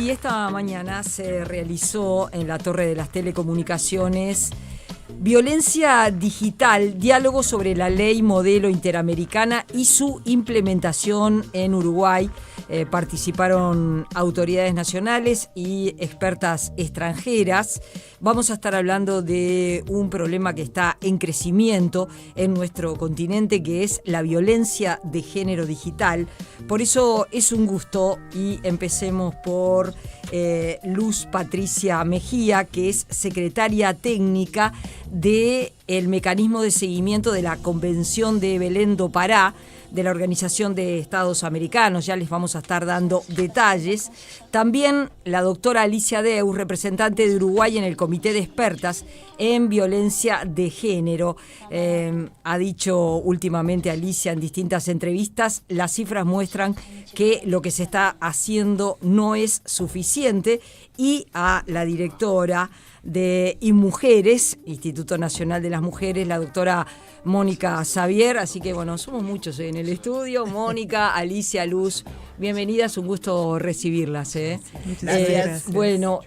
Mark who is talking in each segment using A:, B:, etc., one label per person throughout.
A: Y esta mañana se realizó en la Torre de las Telecomunicaciones Violencia Digital, diálogo sobre la ley modelo interamericana y su implementación en Uruguay. Participaron autoridades nacionales y expertas extranjeras. Vamos a estar hablando de un problema que está en crecimiento en nuestro continente, que es la violencia de género digital. Por eso es un gusto y empecemos por Luz Patricia Mejía, que es secretaria técnica del mecanismo de seguimiento de la Convención de Belén do Pará de la Organización de Estados Americanos. Ya les vamos a estar dando detalles. También la doctora Alicia Deus, representante de Uruguay en el Comité de Expertas en Violencia de Género. Ha dicho últimamente Alicia en distintas entrevistas, las cifras muestran que lo que se está haciendo no es suficiente, y a la directora de InMujeres, Instituto Nacional de las Mujeres, la doctora Mónica Xavier. Así que bueno, somos muchos en el estudio. Mónica, Alicia, Luz, bienvenidas, un gusto recibirlas.
B: Muchas gracias.
A: Bueno,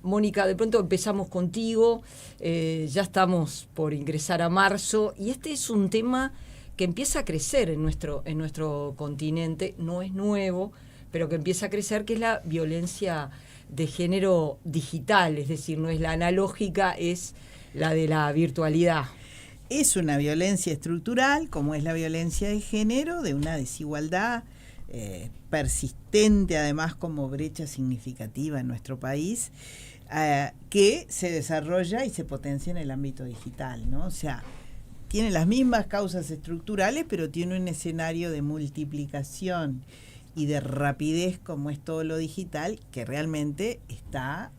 A: Mónica, de pronto empezamos contigo. Ya estamos por ingresar a marzo y este es un tema que empieza a crecer en nuestro continente. No es nuevo, pero que empieza a crecer, que es la violencia de género digital, es decir, no es la analógica, es la de la virtualidad.
B: Es una violencia estructural, como es la violencia de género, de una desigualdad persistente, además como brecha significativa en nuestro país, que se desarrolla y se potencia en el ámbito digital, ¿no? O sea, tiene las mismas causas estructurales, pero tiene un escenario de multiplicación y de rapidez, como es todo lo digital, que realmente está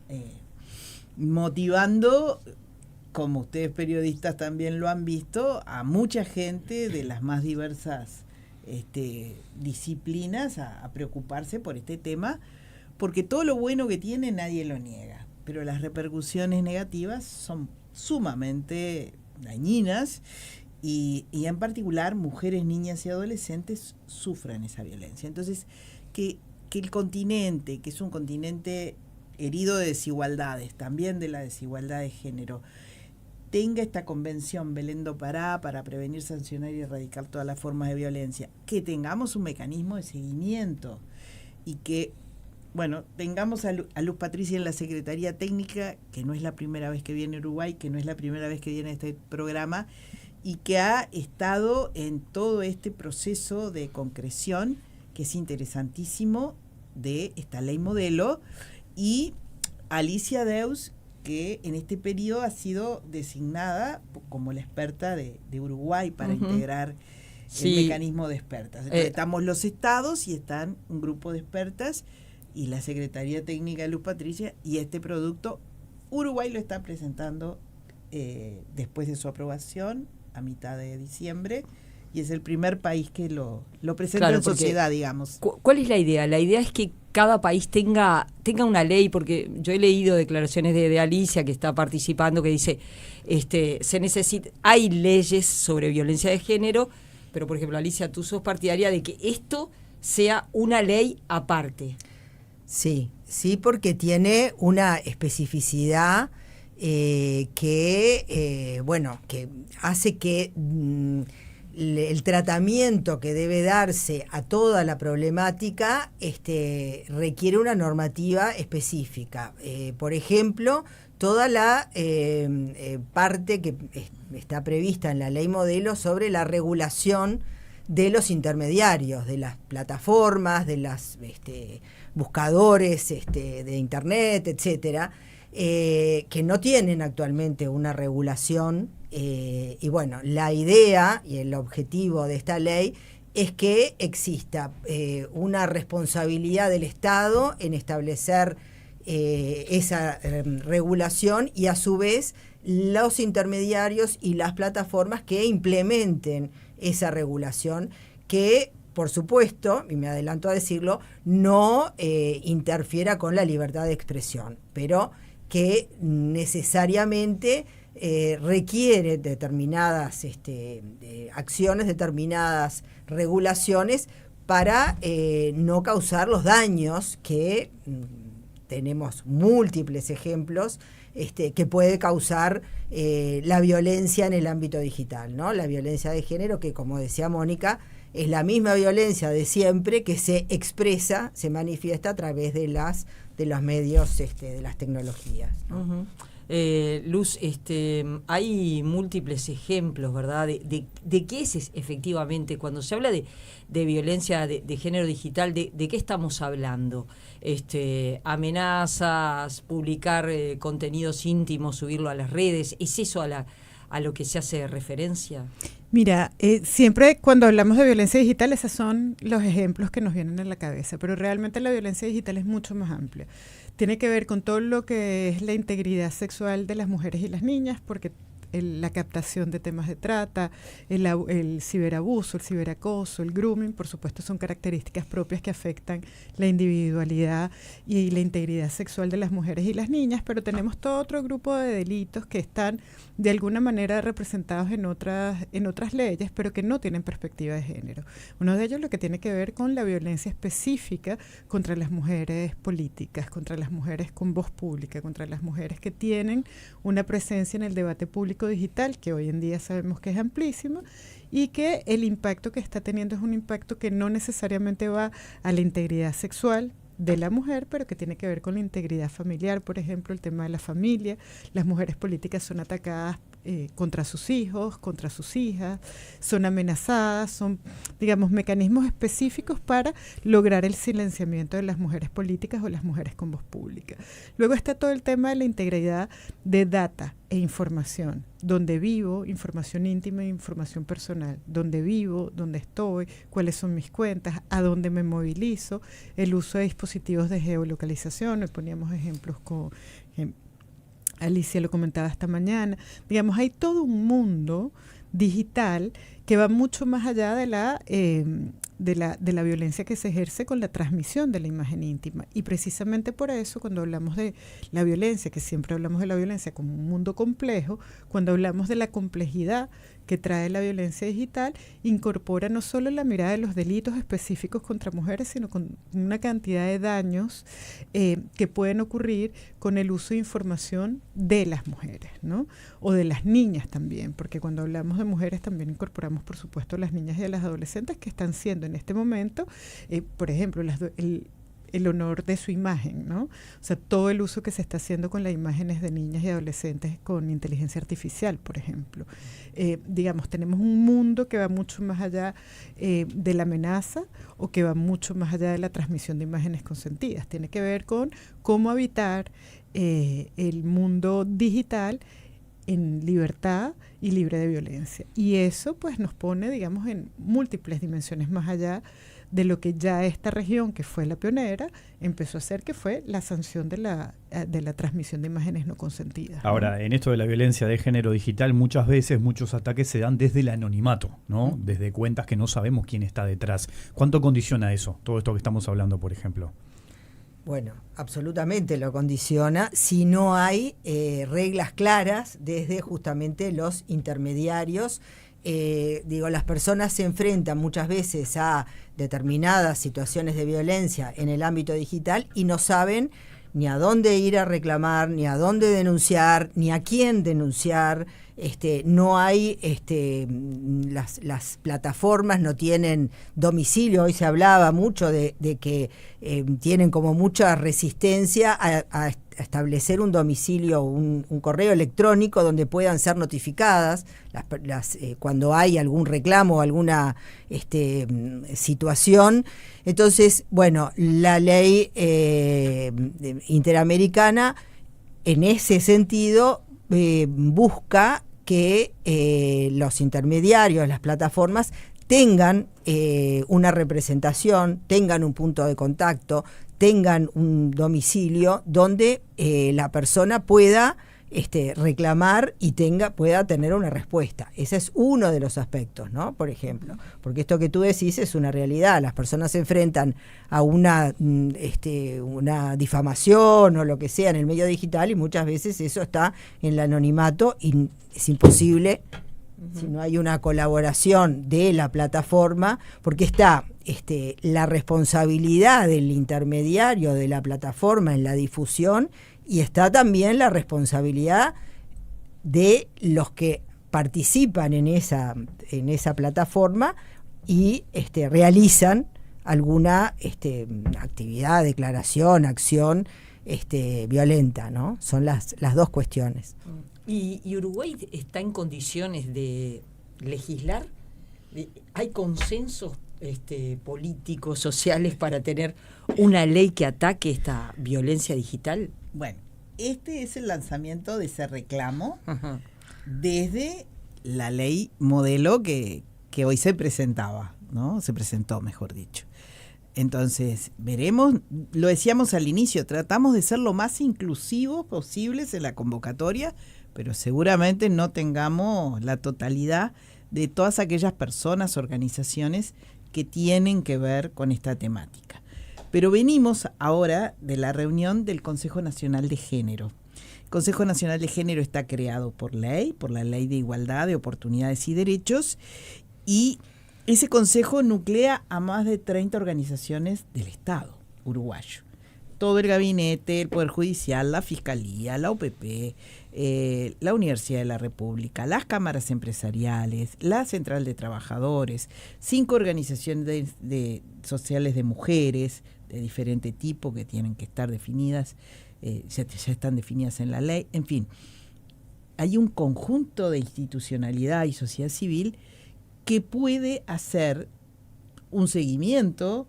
B: motivando, como ustedes periodistas también lo han visto, a mucha gente de las más diversas disciplinas a preocuparse por este tema, porque todo lo bueno que tiene nadie lo niega, pero las repercusiones negativas son sumamente dañinas. Y en particular mujeres, niñas y adolescentes sufren esa violencia. Entonces, que el continente, que es un continente herido de desigualdades, también de la desigualdad de género, tenga esta convención Belén do Pará para prevenir, sancionar y erradicar todas las formas de violencia, que tengamos un mecanismo de seguimiento y que, bueno, tengamos a Luz Patricia en la Secretaría Técnica, que no es la primera vez que viene a Uruguay, que no es la primera vez que viene a este programa, y que ha estado en todo este proceso de concreción, que es interesantísimo, de esta ley modelo, y Alicia Deus, que en este periodo ha sido designada como la experta de Uruguay para integrar el mecanismo de expertas. Entonces, estamos los estados y están un grupo de expertas y la Secretaría Técnica de Luz Patricia, y este producto Uruguay lo está presentando después de su aprobación a mitad de diciembre, y es el primer país que lo presenta en sociedad, digamos.
A: ¿Cuál es la idea? La idea es que cada país tenga una ley, porque yo he leído declaraciones de Alicia, que está participando, que dice, hay leyes sobre violencia de género, pero por ejemplo, Alicia, tú sos partidaria de que esto sea una ley aparte.
C: Sí, porque tiene una especificidad que hace que el tratamiento que debe darse a toda la problemática requiere una normativa específica. Por ejemplo, toda la parte que está prevista en la ley modelo sobre la regulación de los intermediarios, de las plataformas, de las buscadores de internet, etcétera, que no tienen actualmente una regulación, y bueno, la idea y el objetivo de esta ley es que exista una responsabilidad del Estado en establecer esa regulación, y a su vez los intermediarios y las plataformas que implementen esa regulación, que por supuesto, y me adelanto a decirlo, no interfiera con la libertad de expresión, pero que necesariamente requiere determinadas acciones, determinadas regulaciones para no causar los daños que tenemos múltiples ejemplos que puede causar la violencia en el ámbito digital, ¿no? La violencia de género, que como decía Mónica, es la misma violencia de siempre que se expresa, se manifiesta a través de los medios, de las tecnologías, ¿no?
A: Uh-huh. Luz, hay múltiples ejemplos, ¿verdad? De qué es efectivamente, cuando se habla de violencia de género digital, de qué estamos hablando. Amenazas, publicar contenidos íntimos, subirlo a las redes, ¿es eso a lo que se hace referencia?
D: Mira, siempre cuando hablamos de violencia digital, esos son los ejemplos que nos vienen a la cabeza, pero realmente la violencia digital es mucho más amplia. Tiene que ver con todo lo que es la integridad sexual de las mujeres y las niñas, porque la captación de temas de trata, el ciberabuso, el ciberacoso, el grooming, por supuesto son características propias que afectan la individualidad y la integridad sexual de las mujeres y las niñas, pero tenemos todo otro grupo de delitos que están de alguna manera representados en otras leyes, pero que no tienen perspectiva de género. Uno de ellos lo que tiene que ver con la violencia específica contra las mujeres políticas, contra las mujeres con voz pública, contra las mujeres que tienen una presencia en el debate público digital, que hoy en día sabemos que es amplísimo, y que el impacto que está teniendo es un impacto que no necesariamente va a la integridad sexual de la mujer, pero que tiene que ver con la integridad familiar, por ejemplo, el tema de la familia. Las mujeres políticas son atacadas contra sus hijos, contra sus hijas, son amenazadas, son, digamos, mecanismos específicos para lograr el silenciamiento de las mujeres políticas o las mujeres con voz pública. Luego está todo el tema de la integridad de data e información, donde vivo, información íntima e información personal, donde vivo, dónde estoy, cuáles son mis cuentas, a dónde me movilizo, el uso de dispositivos de geolocalización. Hoy poníamos ejemplos con Alicia lo comentaba esta mañana. Digamos, hay todo un mundo digital que va mucho más allá de la violencia que se ejerce con la transmisión de la imagen íntima. Y precisamente por eso, cuando hablamos de la violencia, que siempre hablamos de la violencia como un mundo complejo, cuando hablamos de la complejidad que trae la violencia digital, incorpora no solo la mirada de los delitos específicos contra mujeres, sino con una cantidad de daños que pueden ocurrir con el uso de información de las mujeres, ¿no? O de las niñas también, porque cuando hablamos de mujeres también incorporamos, por supuesto, a las niñas y a las adolescentes que están siendo en este momento, por ejemplo, el honor de su imagen, ¿no? O sea, todo el uso que se está haciendo con las imágenes de niñas y adolescentes con inteligencia artificial, por ejemplo. Digamos, tenemos un mundo que va mucho más allá de la amenaza o que va mucho más allá de la transmisión de imágenes consentidas. Tiene que ver con cómo habitar el mundo digital en libertad y libre de violencia. Y eso pues nos pone, digamos, en múltiples dimensiones más allá de lo que ya esta región, que fue la pionera, empezó a hacer, que fue la sanción de la transmisión de imágenes no consentidas.
E: Ahora, en esto de la violencia de género digital, muchas veces muchos ataques se dan desde el anonimato, ¿no? Desde cuentas que no sabemos quién está detrás. ¿Cuánto condiciona eso, todo esto que estamos hablando, por ejemplo?
C: Bueno, absolutamente lo condiciona si no hay reglas claras desde justamente los intermediarios. Las personas se enfrentan muchas veces a determinadas situaciones de violencia en el ámbito digital y no saben ni a dónde ir a reclamar, ni a dónde denunciar, ni a quién denunciar. No hay, las plataformas no tienen domicilio. Hoy se hablaba mucho de que tienen como mucha resistencia a establecer un domicilio, un correo electrónico donde puedan ser notificadas cuando hay algún reclamo o alguna situación. Entonces, bueno, la ley interamericana en ese sentido busca que los intermediarios, las plataformas, tengan una representación, tengan un punto de contacto, tengan un domicilio donde la persona pueda reclamar y pueda tener una respuesta. Ese es uno de los aspectos, ¿no? Por ejemplo, porque esto que tú decís es una realidad. Las personas se enfrentan a una difamación o lo que sea en el medio digital y muchas veces eso está en el anonimato y es imposible si no hay una colaboración de la plataforma, porque está la responsabilidad del intermediario de la plataforma en la difusión y está también la responsabilidad de los que participan en esa plataforma y realizan alguna actividad, declaración, acción violenta, ¿no? Son las dos cuestiones.
A: ¿Y Uruguay está en condiciones de legislar? ¿Hay consensos políticos, sociales para tener una ley que ataque esta violencia digital?
B: Bueno, este es el lanzamiento de ese reclamo
A: Ajá.
B: desde la ley modelo que hoy se presentaba, ¿no? Se presentó, mejor dicho. Entonces, veremos, lo decíamos al inicio, tratamos de ser lo más inclusivos posibles en la convocatoria, pero seguramente no tengamos la totalidad de todas aquellas personas, organizaciones que tienen que ver con esta temática. Pero venimos ahora de la reunión del Consejo Nacional de Género. El Consejo Nacional de Género está creado por la Ley de Igualdad de Oportunidades y Derechos, y ese consejo nuclea a más de 30 organizaciones del Estado uruguayo. Todo el gabinete, el Poder Judicial, la Fiscalía, la OPP, la Universidad de la República, las cámaras empresariales, la Central de Trabajadores, 5 organizaciones sociales de mujeres de diferente tipo que tienen que estar definidas, ya están definidas en la ley. En fin, hay un conjunto de institucionalidad y sociedad civil que puede hacer un seguimiento,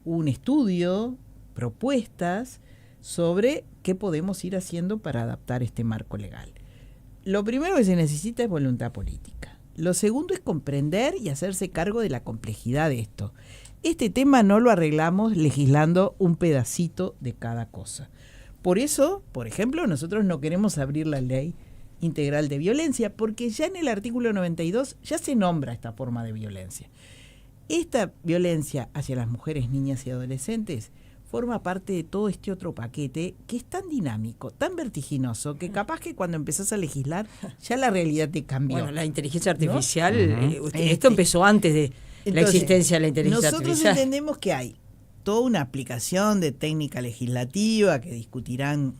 B: un estudio, propuestas sobre qué podemos ir haciendo para adaptar este marco legal. Lo primero que se necesita es voluntad política. Lo segundo es comprender y hacerse cargo de la complejidad de esto. Este tema no lo arreglamos legislando un pedacito de cada cosa. Por eso, por ejemplo, nosotros no queremos abrir la ley integral de violencia, porque ya en el artículo 92 ya se nombra esta forma de violencia. Esta violencia hacia las mujeres, niñas y adolescentes forma parte de todo este otro paquete que es tan dinámico, tan vertiginoso, que capaz que cuando empezás a legislar ya la realidad te cambió.
A: Bueno, la inteligencia artificial,
B: ¿no?
A: Esto empezó antes de la existencia de la inteligencia
B: nosotros
A: artificial.
B: entendemos que hay toda una aplicación de técnica legislativa que discutirán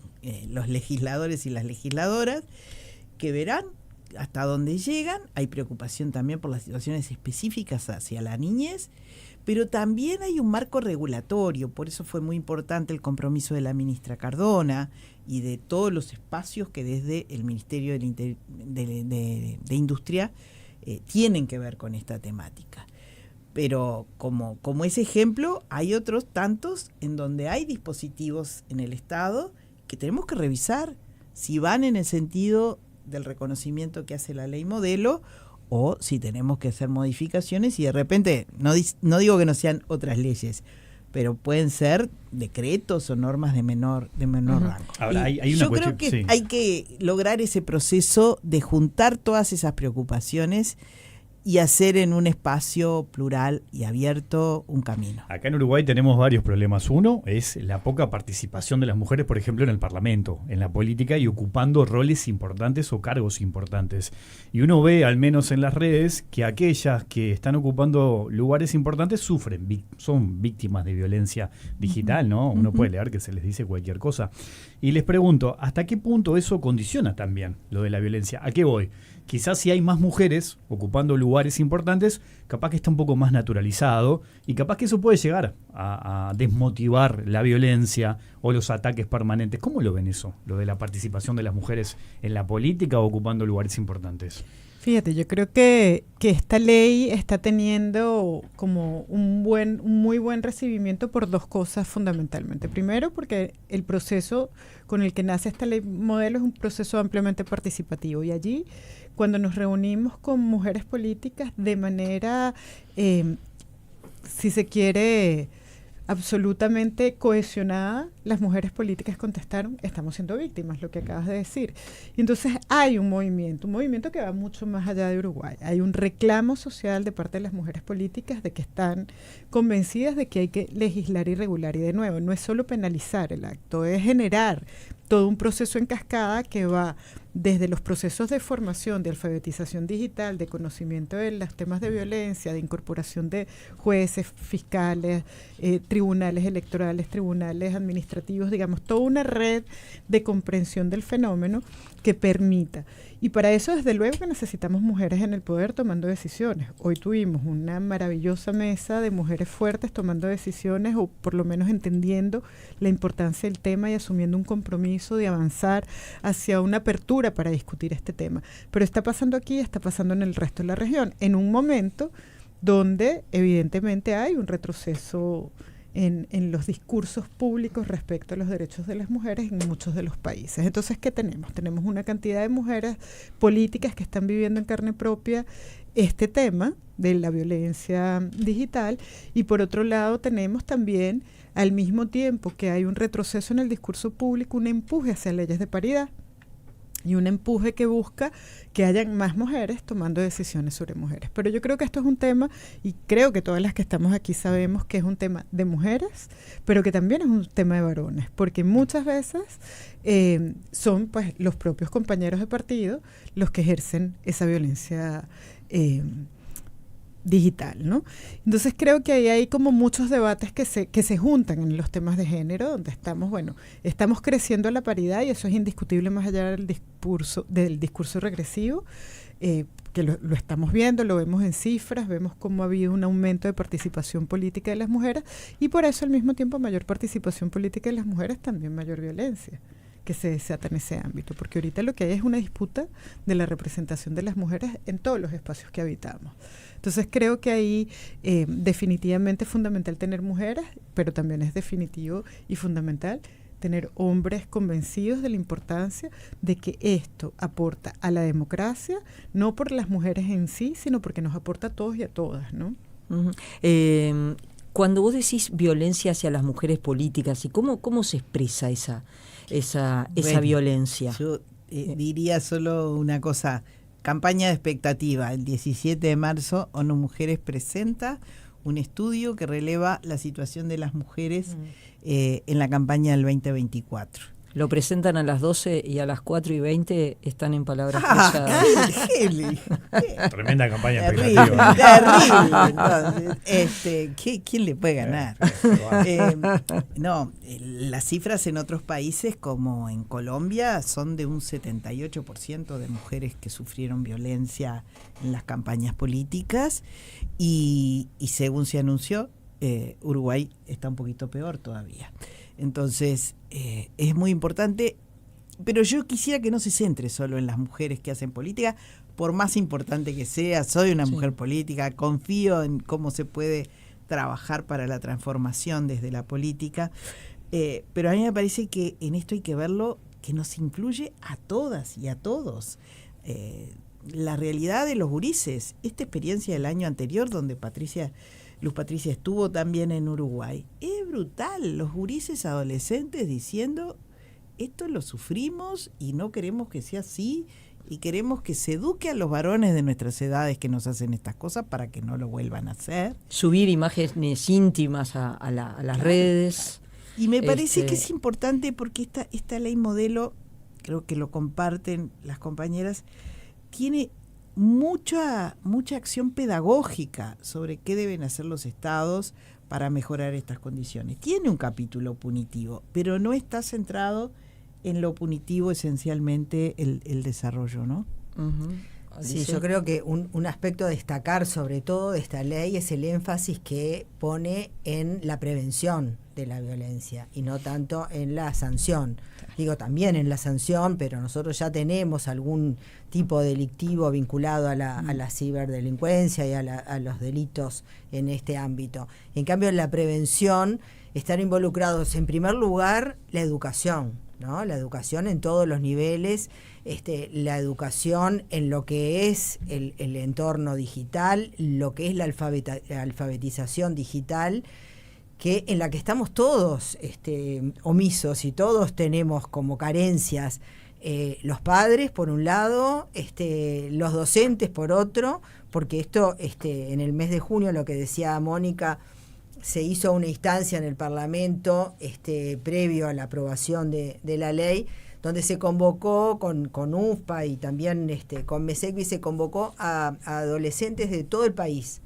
B: los legisladores y las legisladoras, que verán hasta dónde llegan. Hay preocupación también por las situaciones específicas hacia la niñez, pero también hay un marco regulatorio. Por eso fue muy importante el compromiso de la ministra Cardona y de todos los espacios que desde el Ministerio de Industria tienen que ver con esta temática. Pero como ese ejemplo, hay otros tantos en donde hay dispositivos en el Estado que tenemos que revisar si van en el sentido del reconocimiento que hace la ley modelo, o si tenemos que hacer modificaciones, y de repente, no digo que no sean otras leyes, pero pueden ser decretos o normas de menor rango.
E: Ahora, hay una
B: yo
E: cuestión,
B: creo que
E: sí.
B: hay que lograr ese proceso de juntar todas esas preocupaciones y hacer en un espacio plural y abierto un camino.
E: Acá en Uruguay tenemos varios problemas. Uno es la poca participación de las mujeres, por ejemplo, en el Parlamento, en la política y ocupando roles importantes o cargos importantes. Y uno ve, al menos en las redes, que aquellas que están ocupando lugares importantes sufren, son víctimas de violencia digital, ¿no? Uno puede leer que se les dice cualquier cosa. Y les pregunto, ¿hasta qué punto eso condiciona también lo de la violencia? ¿A qué voy? Quizás si hay más mujeres ocupando lugares importantes, capaz que está un poco más naturalizado y capaz que eso puede llegar a desmotivar la violencia o los ataques permanentes. ¿Cómo lo ven eso? Lo de la participación de las mujeres en la política o ocupando lugares importantes.
D: Fíjate, yo creo que esta ley está teniendo como un muy buen recibimiento por dos cosas fundamentalmente. Primero, porque el proceso con el que nace esta ley modelo es un proceso ampliamente participativo, y allí, cuando nos reunimos con mujeres políticas de manera, si se quiere, absolutamente cohesionada, las mujeres políticas contestaron: estamos siendo víctimas, lo que acabas de decir. Y entonces hay un movimiento que va mucho más allá de Uruguay. Hay un reclamo social de parte de las mujeres políticas de que están convencidas de que hay que legislar y regular. Y de nuevo, no es solo penalizar el acto, es generar todo un proceso en cascada que va desde los procesos de formación, de alfabetización digital, de conocimiento de los temas de violencia, de incorporación de jueces, fiscales, tribunales electorales, tribunales administrativos, digamos, toda una red de comprensión del fenómeno que permita. Y para eso, desde luego, que necesitamos mujeres en el poder tomando decisiones. Hoy tuvimos una maravillosa mesa de mujeres fuertes tomando decisiones, o por lo menos entendiendo la importancia del tema y asumiendo un compromiso de avanzar hacia una apertura para discutir este tema. Pero está pasando aquí, está pasando en el resto de la región, en un momento donde evidentemente hay un retroceso en los discursos públicos respecto a los derechos de las mujeres en muchos de los países. Entonces, ¿qué tenemos? Tenemos una cantidad de mujeres políticas que están viviendo en carne propia este tema de la violencia digital, y por otro lado tenemos también, al mismo tiempo que hay un retroceso en el discurso público, un empuje hacia leyes de paridad y un empuje que busca que hayan más mujeres tomando decisiones sobre mujeres. Pero yo creo que esto es un tema, y creo que todas las que estamos aquí sabemos que es un tema de mujeres, pero que también es un tema de varones, porque muchas veces son pues los propios compañeros de partido los que ejercen esa violencia digital, ¿no? Entonces creo que ahí hay como muchos debates que se juntan en los temas de género, donde estamos creciendo a la paridad, y eso es indiscutible más allá del discurso regresivo, que lo estamos viendo, lo vemos en cifras, vemos cómo ha habido un aumento de participación política de las mujeres, y por eso al mismo tiempo mayor participación política de las mujeres, también mayor violencia que se desata en ese ámbito, porque ahorita lo que hay es una disputa de la representación de las mujeres en todos los espacios que habitamos. Entonces creo que ahí definitivamente es fundamental tener mujeres, pero también es definitivo y fundamental tener hombres convencidos de la importancia de que esto aporta a la democracia, no por las mujeres en sí, sino porque nos aporta a todos y a todas, ¿no?
A: Uh-huh. Cuando vos decís violencia hacia las mujeres políticas, ¿y cómo se expresa esa violencia?
B: Yo diría solo una cosa: campaña de expectativa. El 17 de marzo, ONU Mujeres presenta un estudio que releva la situación de las mujeres en la campaña del 2024.
A: Lo presentan a las 12 y a las 4:20 están en palabras cruzadas.
E: Tremenda campaña
B: expectativa. Terrible. Entonces, ¿quién le puede ganar? Las cifras en otros países, como en Colombia, son de un 78% de mujeres que sufrieron violencia en las campañas políticas, y según se anunció, Uruguay está un poquito peor todavía. Entonces, es muy importante, pero yo quisiera que no se centre solo en las mujeres que hacen política, por más importante que sea. Soy una mujer política, confío en cómo se puede trabajar para la transformación desde la política, pero a mí me parece que en esto hay que verlo, que nos incluye a todas y a todos. La realidad de los gurises, esta experiencia del año anterior, donde Luz Patricia estuvo también en Uruguay, es brutal. Los gurises adolescentes diciendo: esto lo sufrimos y no queremos que sea así, y queremos que se eduque a los varones de nuestras edades que nos hacen estas cosas para que no lo vuelvan a hacer.
A: Subir imágenes íntimas a las redes.
B: Y me parece que es importante, porque esta ley modelo, creo que lo comparten las compañeras, tiene mucha acción pedagógica sobre qué deben hacer los estados para mejorar estas condiciones. Tiene un capítulo punitivo, pero no está centrado en lo punitivo esencialmente el desarrollo, ¿no?
A: Uh-huh.
C: Sí, yo creo que un aspecto a destacar sobre todo de esta ley es el énfasis que pone en la prevención de la violencia y no tanto en la sanción. Digo, también en la sanción, pero nosotros ya tenemos algún tipo delictivo vinculado a la ciberdelincuencia y a los delitos en este ámbito. En cambio, en la prevención están involucrados en primer lugar la educación, ¿no? La educación en todos los niveles, la educación en lo que es el entorno digital, lo que es la alfabetización digital, que en la que estamos todos omisos y todos tenemos como carencias, los padres por un lado, los docentes por otro, porque esto en el mes de junio, lo que decía Mónica, se hizo una instancia en el Parlamento previo a la aprobación de la ley, donde se convocó con UFPA y también con MESECVI, se convocó a adolescentes de todo el país,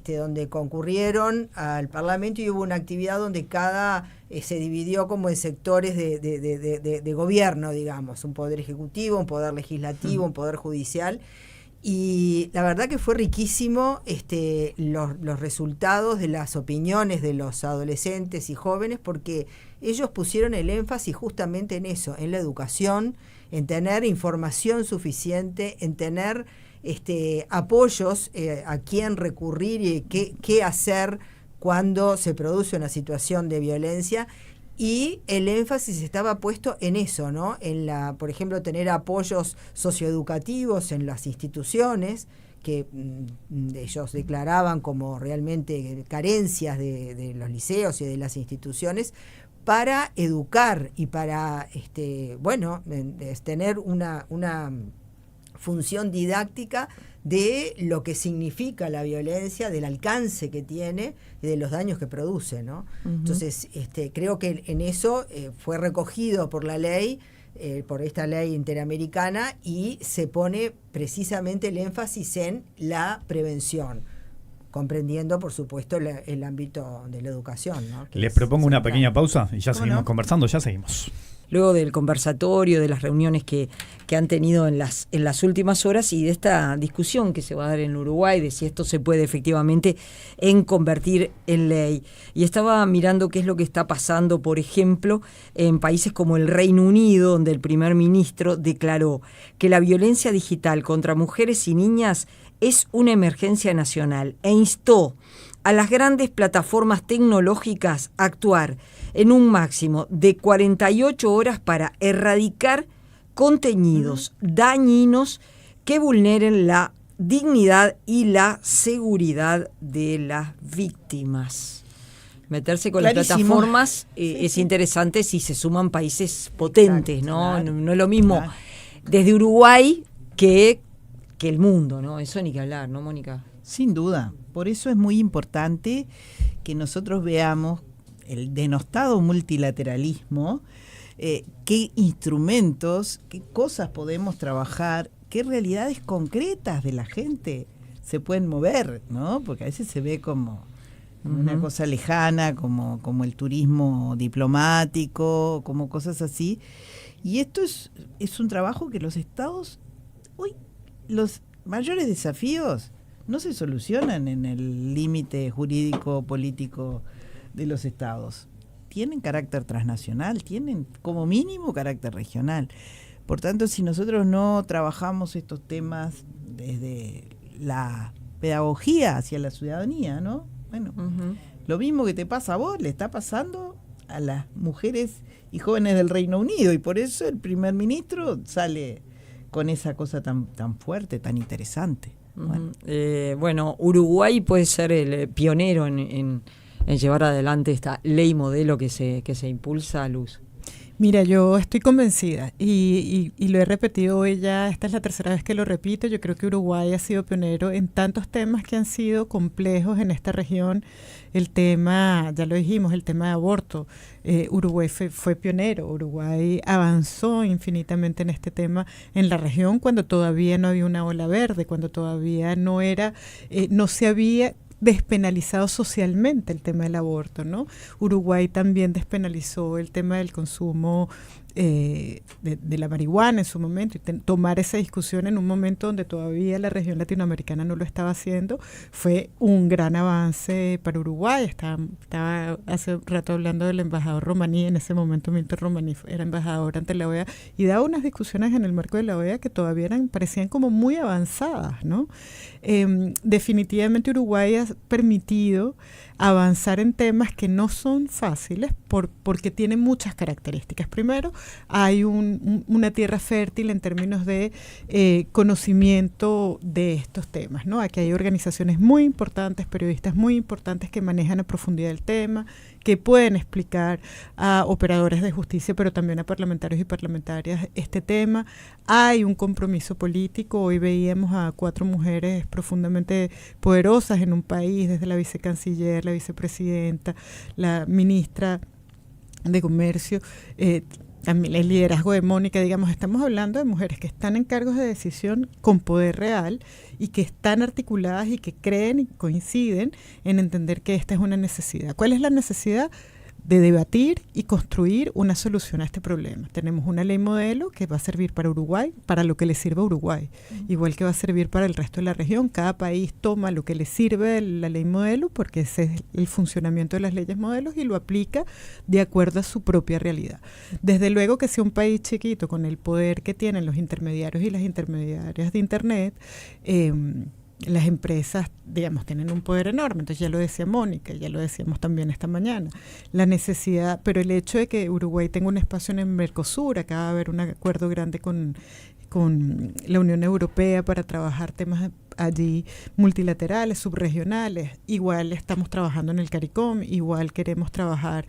C: donde concurrieron al Parlamento, y hubo una actividad donde se dividió como en sectores de gobierno, digamos, un poder ejecutivo, un poder legislativo, un poder judicial. Y la verdad que fue riquísimo los resultados de las opiniones de los adolescentes y jóvenes, porque ellos pusieron el énfasis justamente en eso, en la educación, en tener información suficiente, en tener apoyos a quién recurrir y qué hacer cuando se produce una situación de violencia. Y el énfasis estaba puesto en eso, ¿no? Por ejemplo, tener apoyos socioeducativos en las instituciones, que ellos declaraban como realmente carencias de los liceos y de las instituciones, para educar y para tener una función didáctica de lo que significa la violencia, del alcance que tiene y de los daños que produce, ¿no? Uh-huh. Entonces, creo que en eso fue recogido por la ley, por esta ley interamericana, y se pone precisamente el énfasis en la prevención, comprendiendo, por supuesto, el ámbito de la educación, ¿no?
E: Les propongo una pequeña pausa y ya seguimos conversando, ya seguimos.
A: Luego del conversatorio, de las reuniones que han tenido en las últimas horas, y de esta discusión que se va a dar en Uruguay de si esto se puede efectivamente convertir en ley. Y estaba mirando qué es lo que está pasando, por ejemplo, en países como el Reino Unido, donde el primer ministro declaró que la violencia digital contra mujeres y niñas es una emergencia nacional, e instó a las grandes plataformas tecnológicas a actuar en un máximo de 48 horas para erradicar contenidos dañinos que vulneren la dignidad y la seguridad de las víctimas. Meterse con las plataformas es interesante si se suman países potentes. Exacto, ¿no? Claro. No es lo mismo desde Uruguay que el mundo, ¿no? Eso ni que hablar, ¿no, Mónica?
B: Sin duda. Por eso es muy importante que nosotros veamos el denostado multilateralismo, qué instrumentos, qué cosas podemos trabajar, qué realidades concretas de la gente se pueden mover, ¿no? Porque a veces se ve como una cosa lejana, como el turismo diplomático, como cosas así. Y esto es un trabajo que los estados, hoy los mayores desafíos no se solucionan en el límite jurídico político de los estados. Tienen carácter transnacional, tienen como mínimo carácter regional. Por tanto, si nosotros no trabajamos estos temas desde la pedagogía hacia la ciudadanía, ¿no? Bueno, lo mismo que te pasa a vos, le está pasando a las mujeres y jóvenes del Reino Unido, y por eso el primer ministro sale con esa cosa tan fuerte, tan interesante.
A: Bueno, Uruguay puede ser el pionero en llevar adelante esta ley modelo que se impulsa, Luz.
D: Mira, yo estoy convencida y lo he repetido hoy ya, esta es la tercera vez que lo repito. Yo creo que Uruguay ha sido pionero en tantos temas que han sido complejos en esta región. El tema, ya lo dijimos, el tema de aborto. Uruguay fue pionero. Uruguay avanzó infinitamente en este tema en la región cuando todavía no había una ola verde, cuando todavía no se había despenalizado socialmente el tema del aborto, ¿no? Uruguay también despenalizó el tema del consumo de la marihuana en su momento, y tomar esa discusión en un momento donde todavía la región latinoamericana no lo estaba haciendo, fue un gran avance para Uruguay. Estaba hace rato hablando del embajador Romaní, en ese momento Milton Romaní era embajador ante la OEA, y daba unas discusiones en el marco de la OEA que todavía parecían como muy avanzadas, ¿no? Definitivamente Uruguay ha permitido avanzar en temas que no son fáciles porque tienen muchas características. Primero, hay una tierra fértil en términos de conocimiento de estos temas, ¿no? Aquí hay organizaciones muy importantes, periodistas muy importantes que manejan a profundidad el tema, que pueden explicar a operadores de justicia, pero también a parlamentarios y parlamentarias este tema. Hay un compromiso político. Hoy veíamos a 4 mujeres profundamente poderosas en un país, desde la vicecanciller, la vicepresidenta, la ministra de Comercio, el liderazgo de Mónica, digamos, estamos hablando de mujeres que están en cargos de decisión con poder real y que están articuladas y que creen y coinciden en entender que esta es una necesidad. ¿Cuál es la necesidad? De debatir y construir una solución a este problema. Tenemos una ley modelo que va a servir para Uruguay, para lo que le sirve a Uruguay, igual que va a servir para el resto de la región. Cada país toma lo que le sirve la ley modelo, porque ese es el funcionamiento de las leyes modelos, y lo aplica de acuerdo a su propia realidad. Desde luego que si un país chiquito, con el poder que tienen los intermediarios y las intermediarias de Internet, las empresas, digamos, tienen un poder enorme. Entonces ya lo decía Mónica, ya lo decíamos también esta mañana, la necesidad, pero el hecho de que Uruguay tenga un espacio en el Mercosur, acá va a haber un acuerdo grande con la Unión Europea para trabajar temas allí multilaterales, subregionales. Igual estamos trabajando en el CARICOM, igual queremos trabajar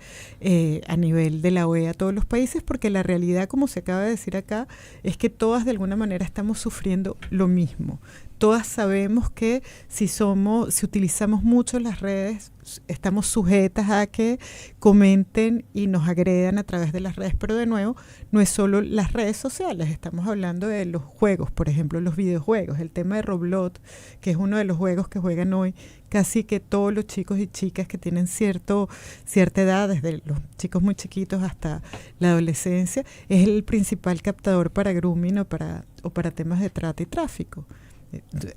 D: a nivel de la OEA a todos los países, porque la realidad, como se acaba de decir acá, es que todas de alguna manera estamos sufriendo lo mismo. Todas sabemos que si utilizamos mucho las redes, estamos sujetas a que comenten y nos agredan a través de las redes, pero de nuevo, no es solo las redes sociales, estamos hablando de los juegos, por ejemplo, los videojuegos, el tema de Roblox, que es uno de los juegos que juegan hoy casi que todos los chicos y chicas que tienen cierta edad, desde los chicos muy chiquitos hasta la adolescencia, es el principal captador para grooming o para temas de trata y tráfico.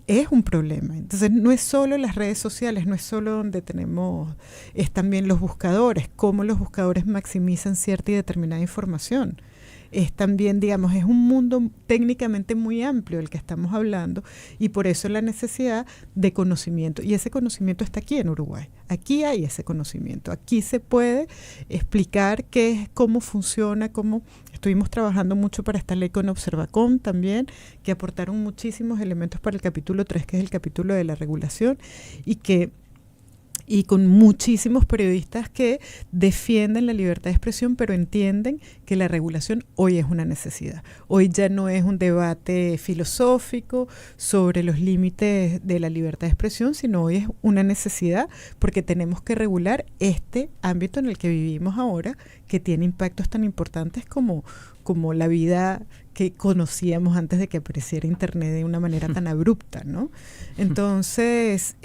D: Es un problema. Entonces no es solo las redes sociales, no es solo donde es también los buscadores, cómo los buscadores maximizan cierta y determinada información. Es también, digamos, es un mundo técnicamente muy amplio el que estamos hablando, y por eso la necesidad de conocimiento. Y ese conocimiento está aquí en Uruguay. Aquí hay ese conocimiento. Aquí se puede explicar cómo funciona, cómo estuvimos trabajando mucho para esta ley con Observacom también, que aportaron muchísimos elementos para el capítulo 3, que es el capítulo de la regulación, y con muchísimos periodistas que defienden la libertad de expresión, pero entienden que la regulación hoy es una necesidad. Hoy ya no es un debate filosófico sobre los límites de la libertad de expresión, sino hoy es una necesidad, porque tenemos que regular este ámbito en el que vivimos ahora, que tiene impactos tan importantes como la vida que conocíamos antes de que apareciera Internet de una manera tan abrupta, ¿no? Entonces,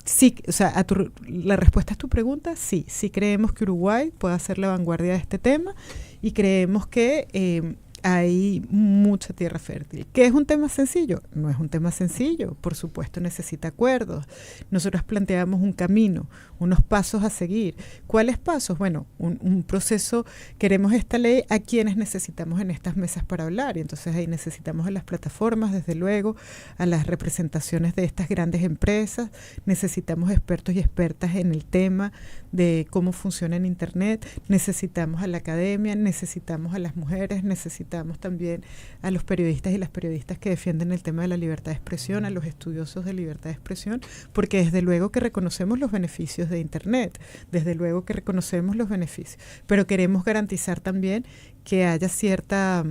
D: sí, o sea, la respuesta a tu pregunta, sí creemos que Uruguay pueda ser la vanguardia de este tema, y creemos que hay mucha tierra fértil. ¿Qué es un tema sencillo? No es un tema sencillo, por supuesto necesita acuerdos. Nosotros planteamos un camino, unos pasos a seguir. ¿Cuáles pasos? Bueno, un proceso, queremos esta ley a quienes necesitamos en estas mesas para hablar, y entonces ahí necesitamos a las plataformas, desde luego, a las representaciones de estas grandes empresas, necesitamos expertos y expertas en el tema de cómo funciona en Internet, necesitamos a la academia, necesitamos a las mujeres, necesitamos también a los periodistas y las periodistas que defienden el tema de la libertad de expresión, a los estudiosos de libertad de expresión, porque desde luego que reconocemos los beneficios de Internet, desde luego que reconocemos los beneficios, pero queremos garantizar también que haya ciertas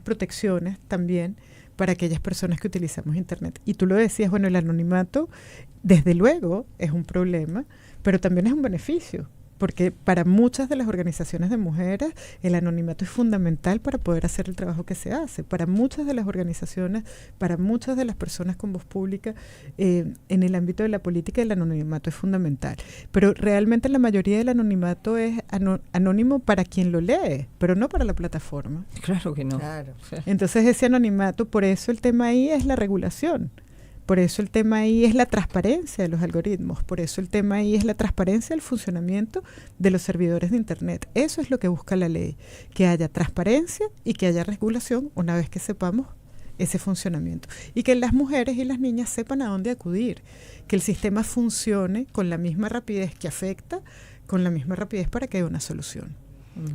D: protecciones también para aquellas personas que utilizamos Internet. Y tú lo decías, bueno, el anonimato desde luego es un problema, pero también es un beneficio, porque para muchas de las organizaciones de mujeres el anonimato es fundamental para poder hacer el trabajo que se hace. Para muchas de las organizaciones, para muchas de las personas con voz pública en el ámbito de la política, el anonimato es fundamental. Pero realmente la mayoría del anonimato es anónimo para quien lo lee, pero no para la plataforma.
A: Claro que no.
C: Claro.
D: Entonces ese anonimato, por eso el tema ahí es la regulación. Por eso el tema ahí es la transparencia de los algoritmos, por eso el tema ahí es la transparencia del funcionamiento de los servidores de Internet. Eso es lo que busca la ley, que haya transparencia y que haya regulación una vez que sepamos ese funcionamiento. Y que las mujeres y las niñas sepan a dónde acudir, que el sistema funcione con la misma rapidez que afecta, con la misma rapidez para que haya una solución.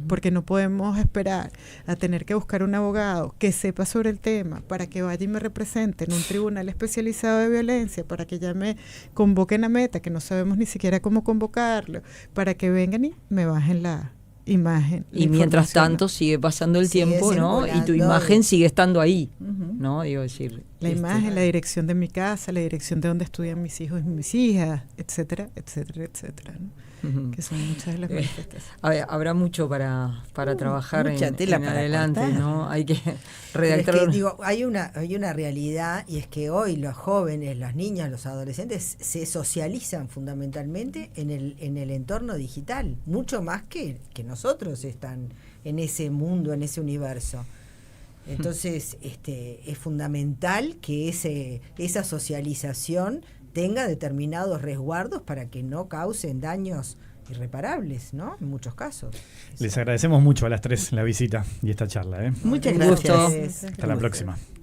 D: Porque no podemos esperar a tener que buscar un abogado que sepa sobre el tema para que vaya y me represente en un tribunal especializado de violencia, para que ya me convoquen a Meta, que no sabemos ni siquiera cómo convocarlo, para que vengan y me bajen la imagen.
A: Y mientras tanto sigue pasando el tiempo, ¿no? Y tu imagen sigue estando ahí, ¿no? Digo, decir,
D: la imagen, la dirección de mi casa, la dirección de donde estudian mis hijos y mis hijas, etcétera, etcétera, etcétera, ¿no? que son muchas de las manifestaciones.
A: Habrá mucho para trabajar
B: mucha tela
A: en
B: para
A: adelante,
B: cortar.
A: ¿no? Hay que
C: Pero
A: redactar.
C: es que, digo, hay una realidad, y es que hoy los jóvenes, los niños, los adolescentes se socializan fundamentalmente en el entorno digital, mucho más que nosotros están en ese mundo, en ese universo. Entonces, es fundamental que esa socialización tenga determinados resguardos para que no causen daños irreparables, ¿no? En muchos casos.
E: Les agradecemos mucho a las tres la visita y esta charla.
B: Muchas
A: Un gusto.
B: gracias.
E: Hasta la próxima.